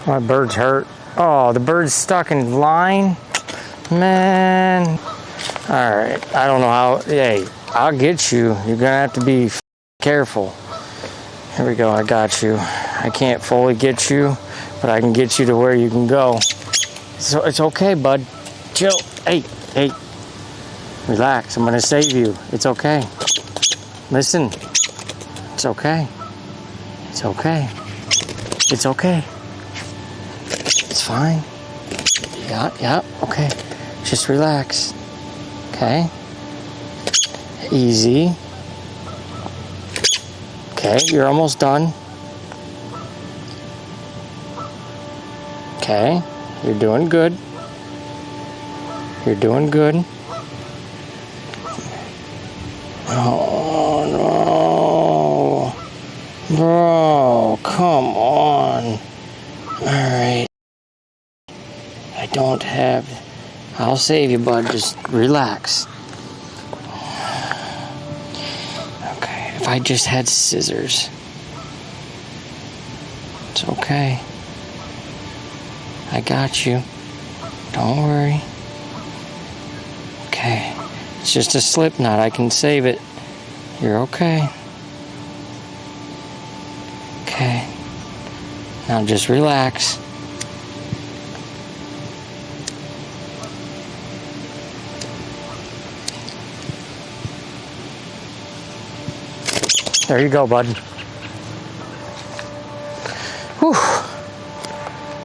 My bird's hurt. Oh, the bird's stuck in line? Man. Alright, I don't know how. Hey, I'll get you. You're gonna have to be careful. Here we go, I got you. I can't fully get you, but I can get you to where you can go. So it's okay, bud. Chill. Hey. Relax, I'm gonna save you. It's okay. Listen. It's okay. It's okay. It's okay. It's fine. Yeah, okay. Just relax. Okay. Easy. Okay, you're almost done. Okay, you're doing good. You're doing good. Oh no. Bro, come on. Alright. I don't have... I'll save you, bud. Just relax. Okay, if I just had scissors. It's okay. I got you. Don't worry. Okay. It's just a slip knot. I can save it. You're okay. Okay. Now just relax. There you go, bud.